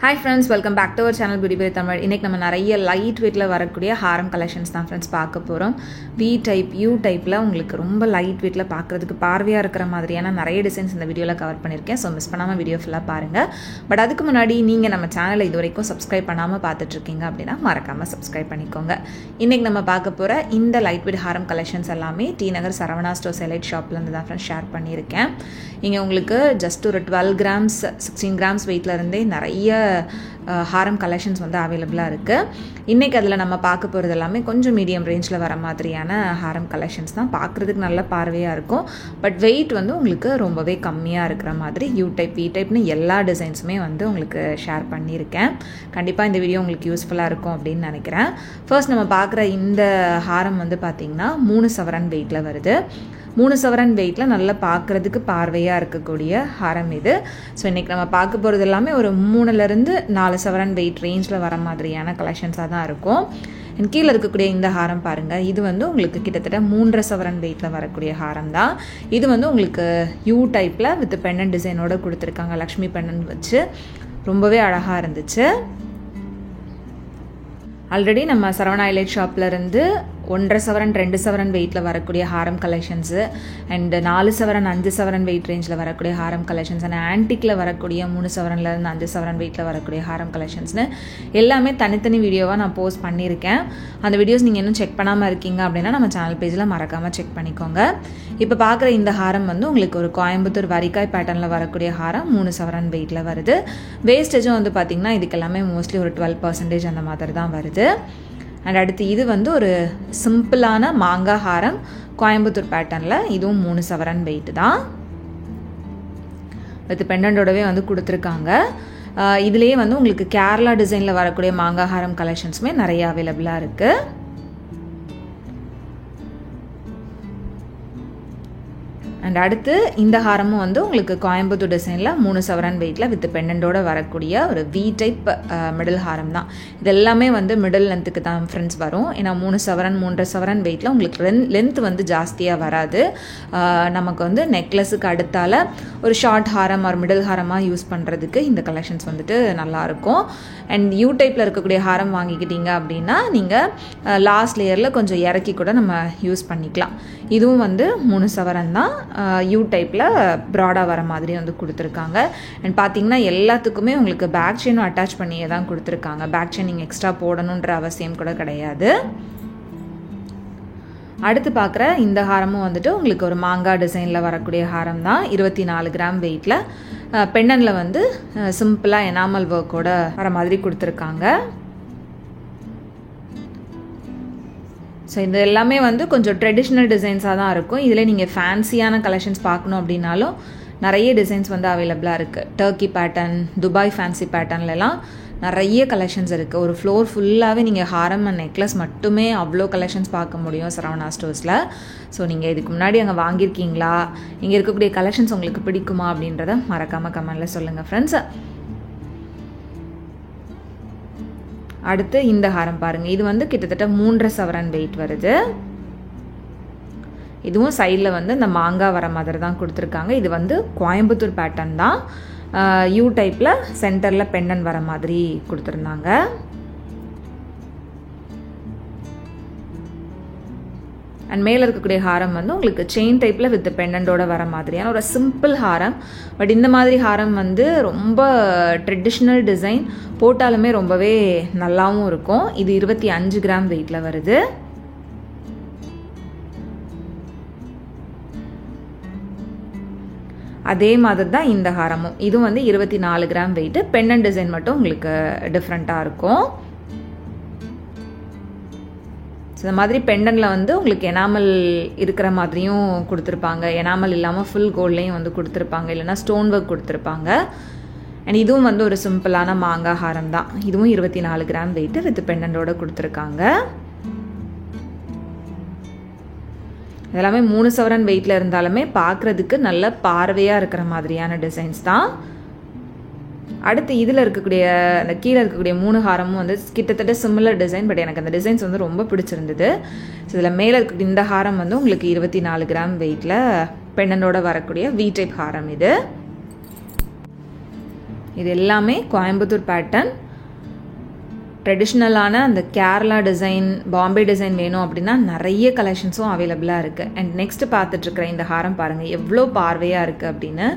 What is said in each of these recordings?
Hi friends, welcome back to our channel Beauty by Tamil. இன்னைக்கு நம்ம நிறைய light வெயிட்ல வரக்கூடிய ஹாரம் கலெக்ஷன்ஸ் தான் फ्रेंड्स பார்க்க போறோம். V டைப், U டைப்ல உங்களுக்கு ரொம்ப லைட் வெயிட்ல பார்க்கிறதுக்கு பார்வையா இருக்கிற மாதிரியான நிறைய டிசைன்ஸ் இந்த வீடியோல கவர் பண்ணிருக்கேன். சோ மிஸ் பண்ணாம வீடியோ ஃபுல்லா பாருங்க. பட் அதுக்கு முன்னாடி நீங்க நம்ம சேனலை இதுவரைக்கும் Subscribe பண்ணாம பார்த்துட்டு இருக்கீங்க அப்படினா மறக்காம Subscribe பண்ணிக்கோங்க. இன்னைக்கு நம்ம பார்க்க போற இந்த லைட் வெயிட் ஹாரம் கலெக்ஷன்ஸ் எல்லாமே டி நகர் சரவணா ஸ்டோர்ஸ் எலைட் ஷாப்ல இருந்து தான் फ्रेंड्स ஷேர் பண்ணிருக்கேன். இங்க உங்களுக்கு just ஒரு 12 grams 16 grams வெயிட்ல இருந்தே நிறைய ஹாரம் கலெக்ஷன்ஸ் வந்து அவைலபிளாக இருக்குது. இன்றைக்கி அதில் நம்ம பார்க்க போகிறது எல்லாமே கொஞ்சம் மீடியம் ரேஞ்சில் வர மாதிரியான ஹாரம் கலெக்ஷன்ஸ் தான். பார்க்குறதுக்கு நல்ல பார்வையாக இருக்கும். பட் வெயிட் வந்து உங்களுக்கு ரொம்பவே கம்மியாக இருக்கிற மாதிரி யூ டைப், வி டைப்னு எல்லா டிசைன்ஸுமே வந்து உங்களுக்கு ஷேர் பண்ணியிருக்கேன். கண்டிப்பாக இந்த வீடியோ உங்களுக்கு யூஸ்ஃபுல்லாக இருக்கும் அப்படின்னு நினைக்கிறேன். ஃபர்ஸ்ட் நம்ம பார்க்குற இந்த ஹாரம் வந்து பார்த்திங்கன்னா 3 சவரன் வெயிட்டில் வருது. 3 சவரன் வெயிட்டில் நல்லா பார்க்குறதுக்கு பார்வையாக இருக்கக்கூடிய ஹாரம் இது. ஸோ இன்றைக்கி நம்ம பார்க்க போகிறது எல்லாமே ஒரு 3லேருந்து 4 சவரன் வெயிட் ரேஞ்சில் வர மாதிரியான கலெக்ஷன்ஸாக தான் இருக்கும். அண்ட் கீழே இருக்கக்கூடிய இந்த ஹாரம் பாருங்கள், இது வந்து உங்களுக்கு கிட்டத்தட்ட 3.5 சவரன் வெயிட்டில் வரக்கூடிய ஹாரம் தான். இது வந்து உங்களுக்கு யூ டைப்பில் வித் பெண்ணன் டிசைனோடு கொடுத்துருக்காங்க. லக்ஷ்மி பெண்ணன் வச்சு ரொம்பவே அழகாக இருந்துச்சு. ஆல்ரெடி நம்ம சரவணா எலைட் ஷாப்பில் இருந்து 1.5 சவரன் 2 சவரன் வெயிட்டில் வரக்கூடிய ஹாரம் கலெக்ஷன்ஸு அண்ட் 4 சவரன் 5 சவரன் வெயிட் ரேஞ்சில் வரக்கூடிய ஹாரம் கலெக்ஷன்ஸ் அண்ட் ஆன்டிக்கில் வரக்கூடிய 3 சவரன்லேருந்து 5 சவரன் வெயிட்டில் வரக்கூடிய ஹாரம் கலெக்ஷன்ஸ்னு எல்லாமே தனித்தனி வீடியோவாக நான் போஸ்ட் பண்ணியிருக்கேன். அந்த வீடியோஸ் நீங்கள் இன்னும் செக் பண்ணாமல் இருக்கீங்க அப்படின்னா நம்ம சேனல் பேஜில் மறக்காமல் செக் பண்ணிக்கோங்க. இப்போ பார்க்குற இந்த ஹாரம் வந்து உங்களுக்கு ஒரு கோயம்புத்தூர் வரிக்காய் பேட்டர்னில் வரக்கூடிய ஹாரம் 3 சவரன் வெயிட்டில் வருது. வேஸ்டேஜும் வந்து பார்த்திங்கன்னா இதுக்கு எல்லாமே மோஸ்ட்லி ஒரு 12% அந்த மாதிரி தான் வருது. அண்ட் அடுத்து இது வந்து ஒரு சிம்பிளான மாங்காய் ஹாரம் கோயம்புத்தூர் பேட்டர்னில், இதுவும் 3 சவரன் வெயிட் தான். வித் பெண்டண்டோடவே வந்து கொடுத்துருக்காங்க. இதுலேயே வந்து உங்களுக்கு கேரளா டிசைனில் வரக்கூடிய மாங்காய் ஹாரம் கலெக்ஷன்ஸுமே நிறைய அவைலபிளாக இருக்குது. அண்ட் அடுத்து இந்த ஹாரமும் வந்து உங்களுக்கு கோயம்புத்தூர் டிசைனில் 3 சவரன் வெயிட்டில் வித் பெண்டண்டோட வரக்கூடிய ஒரு வி டைப் மிடில் ஹாரம் தான். இது எல்லாமே வந்து மிடில் லென்த்துக்கு தான் ஃப்ரெண்ட்ஸ் வரும். ஏன்னா 3 சவரன் 3.5 சவரன் வெயிட்டில் உங்களுக்கு லென்த் வந்து ஜாஸ்தியாக வராது. நமக்கு வந்து நெக்லஸுக்கு அடுத்தால் ஒரு ஷார்ட் ஹாரம் ஒரு மிடில் ஹாரமாக யூஸ் பண்ணுறதுக்கு இந்த கலெக்ஷன்ஸ் வந்துட்டு நல்லாயிருக்கும். அண்ட் யூ டைப்பில் இருக்கக்கூடிய ஹாரம் வாங்கிக்கிட்டீங்க அப்படின்னா நீங்கள் லாஸ்ட் லேயரில் கொஞ்சம் இறக்கி கூட நம்ம யூஸ் பண்ணிக்கலாம். இதுவும் வந்து 3 சவரன் தான். யூ டைப்பில் ப்ராடாக வர மாதிரி வந்து கொடுத்துருக்காங்க. அண்ட் பார்த்தீங்கன்னா எல்லாத்துக்குமே உங்களுக்கு பேக் செயினும் அட்டாச் பண்ணியே தான் கொடுத்துருக்காங்க. பேக் செயின் நீங்கள் எக்ஸ்ட்ரா போடணுன்ற அவசியம் கூட கிடையாது. அடுத்து பார்க்குற இந்த ஹாரமும் வந்துட்டு உங்களுக்கு ஒரு மாங்காய் டிசைனில் வரக்கூடிய ஹாரம் தான். 24 கிராம் வெயிட்டில் பெண்ணனில் வந்து சிம்பிளாக எனாமல் ஒர்க்கோட வர மாதிரி கொடுத்துருக்காங்க. ஸோ இது எல்லாமே வந்து கொஞ்சம் ட்ரெடிஷ்னல் டிசைன்ஸாக தான் இருக்கும். இதில் நீங்கள் ஃபேன்சியான கலெக்ஷன்ஸ் பார்க்கணும் அப்படின்னாலும் நிறைய டிசைன்ஸ் வந்து அவைலபிளாக இருக்குது. டர்க்கி பேட்டர்ன், துபாய் ஃபேன்சி பேட்டர்ன்லாம் நிறைய கலெக்ஷன்ஸ் இருக்குது. ஒரு ஃப்ளோர் ஃபுல்லாகவே நீங்கள் ஹாரம் அண்ட் நெக்லஸ் மட்டுமே அவ்வளோ கலெக்ஷன்ஸ் பார்க்க முடியும் சரவணா ஸ்டோர்ஸில். ஸோ நீங்கள் இதுக்கு முன்னாடி அங்கே வாங்கியிருக்கீங்களா, இங்கே இருக்கக்கூடிய கலெக்ஷன்ஸ் உங்களுக்கு பிடிக்குமா அப்படின்றத மறக்காமல் கமெண்டில் சொல்லுங்கள் ஃப்ரெண்ட்ஸ். அடுத்து இந்த ஹாரம் பாருங்கள், இது வந்து கிட்டத்தட்ட 3.5 சவரன் வெயிட் வருது. இதுவும் சைடில் வந்து இந்த மாங்காய் வர மாதிரி தான் கொடுத்துருக்காங்க. இது வந்து கோயம்புத்தூர் பேட்டர்ன் தான். யூ டைப்பில் சென்டரில் பெண்டன் வர மாதிரி கொடுத்துருந்தாங்க. அண்ட் மேலே இருக்கக்கூடிய ஹாரம் வந்து உங்களுக்கு செயின் டைப்பில் வித் பெண்டண்டோட வர மாதிரியான ஒரு சிம்பிள் ஹாரம். பட் இந்த மாதிரி ஹாரம் வந்து ரொம்ப ட்ரெடிஷ்னல் டிசைன், போட்டாலுமே ரொம்பவே நல்லாவும் இருக்கும். இது 25 கிராம் வெயிட்டில் வருது. அதே மாதிரி தான் இந்த ஹாரமும், இதுவும் வந்து 24 கிராம் வெயிட்டு. பெண்டன் டிசைன் மட்டும் உங்களுக்கு டிஃப்ரெண்ட்டாக இருக்கும். ஸோ இந்த மாதிரி பெண்டனில் வந்து உங்களுக்கு எனாமல் இருக்கிற மாதிரியும் கொடுத்துருப்பாங்க. எனாமல் இல்லாமல் ஃபுல் கோல்ட்லேயும் வந்து கொடுத்துருப்பாங்க, இல்லைனா ஸ்டோன் ஒர்க் கொடுத்துருப்பாங்க. அண்ட் இதுவும் வந்து ஒரு சிம்பிளான மாங்காய் ஹாரம் தான். இதுவும் 24 கிராம் வெயிட்டு வித் பெண்டண்டோட கொடுத்துருக்காங்க. இதெல்லாமே 3 சவரன் வெயிட்டில் இருந்தாலுமே பார்க்குறதுக்கு நல்ல பார்வையாக இருக்கிற மாதிரியான டிசைன்ஸ் தான். அடுத்து இதில் இருக்கக்கூடிய அந்த கீழே இருக்கக்கூடிய 3 ஹாரமும் வந்து கிட்டத்தட்ட சிமிலர் டிசைன். பட் எனக்கு அந்த டிசைன்ஸ் வந்து ரொம்ப பிடிச்சிருந்தது. ஸோ இதில் மேலே இருக்கக்கூடிய இந்த ஹாரம் வந்து உங்களுக்கு 24 கிராம் வெயிட்டில் பெண்ணனோட வரக்கூடிய வி டைப் ஹாரம் இது. இது எல்லாமே கோயம்புத்தூர் பேட்டர்ன். ட்ரெடிஷ்னலான அந்த கேரளா டிசைன், பாம்பே டிசைன் வேணும் அப்படின்னா நிறைய கலெக்ஷன்ஸும் அவைலபிளாக இருக்குது. அண்ட் நெக்ஸ்ட்டு பார்த்துட்ருக்குற இந்த ஹாரம் பாருங்கள் எவ்வளோ பார்வையாக இருக்குது அப்படின்னு.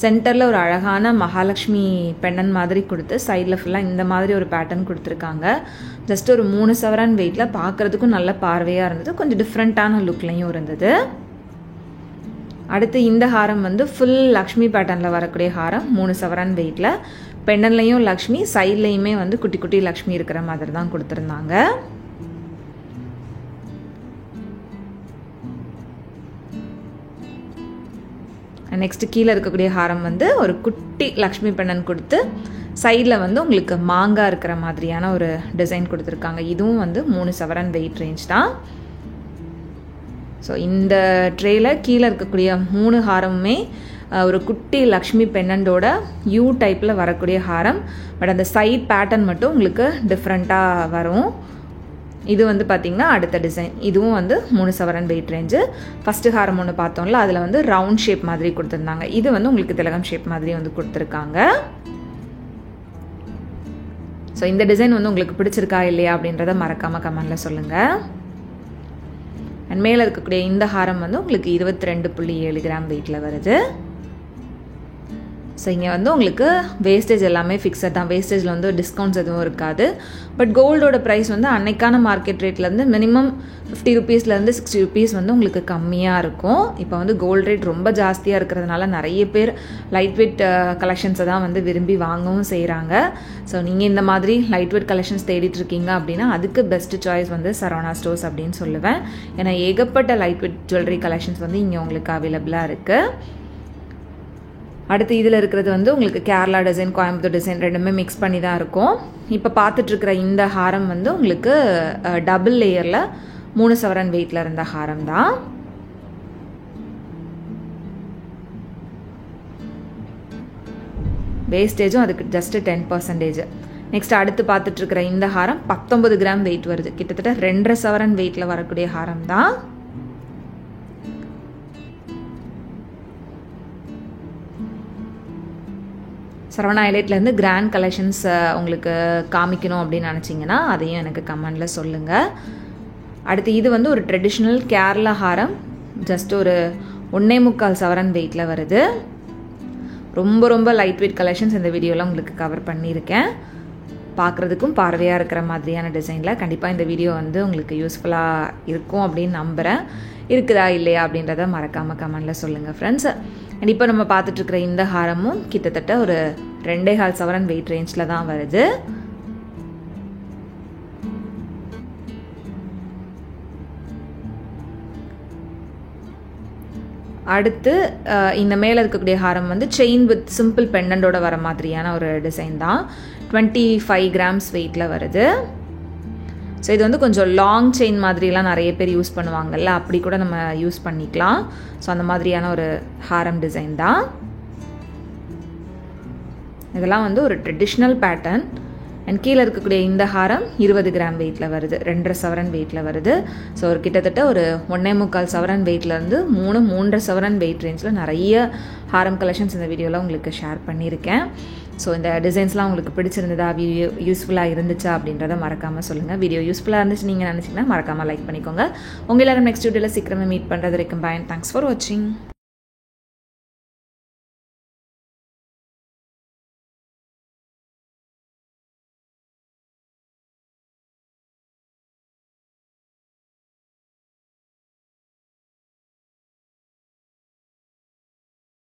சென்டரில் ஒரு அழகான மகாலட்சுமி பெண்டன் மாதிரி கொடுத்து சைடில் ஃபுல்லாக இந்த மாதிரி ஒரு பேட்டர்ன் கொடுத்துருக்காங்க. ஜஸ்ட் ஒரு 3 சவரன் வெயிட்டில் பார்க்குறதுக்கும் நல்ல பார்வையாக இருந்தது, கொஞ்சம் டிஃப்ரெண்ட்டான லுக்லையும் இருந்தது. அடுத்து இந்த ஹாரம் வந்து ஃபுல் லக்ஷ்மி பேட்டர்னில் வரக்கூடிய ஹாரம், 3 சவரன் வெயிட்டில். பெண்டன்லையும் லக்ஷ்மி, சைட்லையுமே வந்து குட்டி குட்டி லக்ஷ்மி இருக்கிற மாதிரி தான் கொடுத்துருந்தாங்க. நெக்ஸ்ட் கீழே இருக்கக்கூடிய ஹாரம் வந்து ஒரு குட்டி லக்ஷ்மி பெண்டன் கொடுத்து சைடில் வந்து உங்களுக்கு மாங்காய் இருக்கிற மாதிரியான ஒரு டிசைன் கொடுத்துருக்காங்க. இதுவும் வந்து 3 சவரன் வெயிட் ரேஞ்ச் தான். ஸோ இந்த ட்ரேயில் கீழே இருக்கக்கூடிய 3 ஹாரமுமே ஒரு குட்டி லக்ஷ்மி பெண்ணண்டோட யூ டைப்பில் வரக்கூடிய ஹாரம். பட் அந்த சைட் பேட்டர்ன் மட்டும் உங்களுக்கு டிஃப்ரெண்ட்டாக வரும். இது வந்து பார்த்திங்கன்னா அடுத்த டிசைன். இதுவும் வந்து 3 சவரன் வெயிட் ரேஞ்சு. ஃபஸ்ட்டு ஹாரம் ஒன்று பார்த்தோம்ல, அதில் வந்து ரவுண்ட் ஷேப் மாதிரி கொடுத்துருந்தாங்க. இது வந்து உங்களுக்கு திலகம் ஷேப் மாதிரி வந்து கொடுத்துருக்காங்க. ஸோ இந்த டிசைன் வந்து உங்களுக்கு பிடிச்சிருக்கா இல்லையா அப்படின்றத மறக்காமல் கமெண்டில் சொல்லுங்கள். அண்ட் மேலே இருக்கக்கூடிய இந்த ஹாரம் வந்து உங்களுக்கு 22.7 கிராம் வெயிட்டில் வருது. ஸோ இங்கே வந்து உங்களுக்கு வேஸ்டேஜ் எல்லாமே ஃபிக்ஸட் தான். வேஸ்டேஜில் வந்து டிஸ்கவுண்ட்ஸ் எதுவும் இருக்காது. பட் கோல்டோட ப்ரைஸ் வந்து அன்னைக்கான மார்க்கெட் ரேட்லேருந்து மினிமம் 50 ரூபீஸ்லேருந்து 60 ரூபீஸ் வந்து உங்களுக்கு கம்மியாக இருக்கும். இப்போ வந்து கோல்டு ரேட் ரொம்ப ஜாஸ்தியாக இருக்கிறதுனால நிறைய பேர் லைட் வெயிட் கலெக்ஷன்ஸை தான் வந்து விரும்பி வாங்கவும் செய்கிறாங்க. ஸோ நீங்கள் இந்த மாதிரி லைட் வெயிட் கலெக்ஷன்ஸ் தேடிட்டுருக்கீங்க அப்படின்னா அதுக்கு பெஸ்ட் சாய்ஸ் வந்து சரவணா ஸ்டோர்ஸ் அப்படின்னு சொல்லுவேன். ஏன்னா ஏகப்பட்ட லைட் வெயிட் ஜுவல்லரி கலெக்ஷன்ஸ் வந்து இங்கே உங்களுக்கு அவைலபிளாக இருக்குது. அடுத்து இதில் இருக்கிறது வந்து உங்களுக்கு கேரளா டிசைன், கோயம்புத்தூர் டிசைன் ரெண்டுமே மிக்ஸ் பண்ணி தான் இருக்கும். இப்போ பார்த்துட்ருக்கிற இந்த ஹாரம் வந்து உங்களுக்கு டபுள் லேயரில் 3 சவரன் வெயிட்டில் இருந்த ஹாரம் தான். வேஸ்டேஜும் அதுக்கு ஜஸ்ட் 10%. நெக்ஸ்ட் அடுத்து பார்த்துட்ருக்கிற இந்த ஹாரம் 19 கிராம் வெயிட் வருது. கிட்டத்தட்ட 2.5 சவரன் வெயிட்டில் வரக்கூடிய ஹாரம் தான். சரவணா ஹைலைட்லேருந்து கிராண்ட் கலெக்ஷன்ஸ் உங்களுக்கு காமிக்கணும் அப்படின்னு நினச்சிங்கன்னா அதையும் எனக்கு கமெண்டில் சொல்லுங்கள். அடுத்து இது வந்து ஒரு ட்ரெடிஷ்னல் கேரளா ஹாரம். ஜஸ்ட் ஒரு 1.25 சவரன் வெயிட்டில் வருது. ரொம்ப ரொம்ப லைட் வெயிட் கலெக்ஷன்ஸ் இந்த வீடியோவில் உங்களுக்கு கவர் பண்ணியிருக்கேன். பார்க்குறதுக்கும் பார்வையாக இருக்கிற மாதிரியான டிசைனில் கண்டிப்பாக இந்த வீடியோ வந்து உங்களுக்கு யூஸ்ஃபுல்லாக இருக்கும் அப்படின்னு நம்புகிறேன். இருக்குதா இல்லையா அப்படின்றத மறக்காமல் கமெண்டில் சொல்லுங்கள் ஃப்ரெண்ட்ஸ். அண்ட் இப்போ நம்ம பார்த்துட்ருக்குற இந்த ஹாரமும் கிட்டத்தட்ட ஒரு 2.25 சவரன் வெயிட் ரேஞ்சில் தான் வருது. அடுத்து இந்த மேலே இருக்கக்கூடிய ஹாரம் வந்து செயின் வித் சிம்பிள் பெண்டண்டோட வர மாதிரியான ஒரு டிசைன் தான். 25 கிராம்ஸ் வெயிட்டில் வருது. ஸோ இது வந்து கொஞ்சம் லாங் செயின் மாதிரிலாம் நிறைய பேர் யூஸ் பண்ணுவாங்கல்ல, அப்படி கூட நம்ம யூஸ் பண்ணிக்கலாம். ஸோ அந்த மாதிரியான ஒரு ஹாரம் டிசைன் தான். இதெல்லாம் வந்து ஒரு ட்ரெடிஷ்னல் பேட்டர்ன். அண்ட் கீழே இருக்கக்கூடிய இந்த ஹாரம் 20 கிராம் வெயிட்டில் வருது, 2.5 சவரன் வெயிட்டில் வருது. ஸோ ஒரு கிட்டத்தட்ட ஒரு 1.25 சவரன் வெயிட்லேருந்து 3.5 சவரன் வெயிட் ரேஞ்சில் நிறைய ஹாரம் கலெக்ஷன்ஸ் இந்த வீடியோவில் உங்களுக்கு ஷேர் பண்ணியிருக்கேன். ஸோ இந்த டிசைன்ஸ்லாம் உங்களுக்கு பிடிச்சிருந்ததா, வீடியோ யூஸ்ஃபுல்லாக இருந்துச்சா அப்படின்றத மறக்காமல் சொல்லுங்கள். வீடியோ யூஸ்ஃபுல்லாக இருந்துச்சு நீங்கள் நினச்சிங்கன்னா மறக்காமல் லைக் பண்ணிக்கோங்க. உங்கள் எல்லாரும் நெக்ஸ்ட் வீடியோவில் சீக்கிரமே மீட் பண்ணுறது வரைக்கும் பாய். தேங்க்ஸ் ஃபார் வாட்சிங்.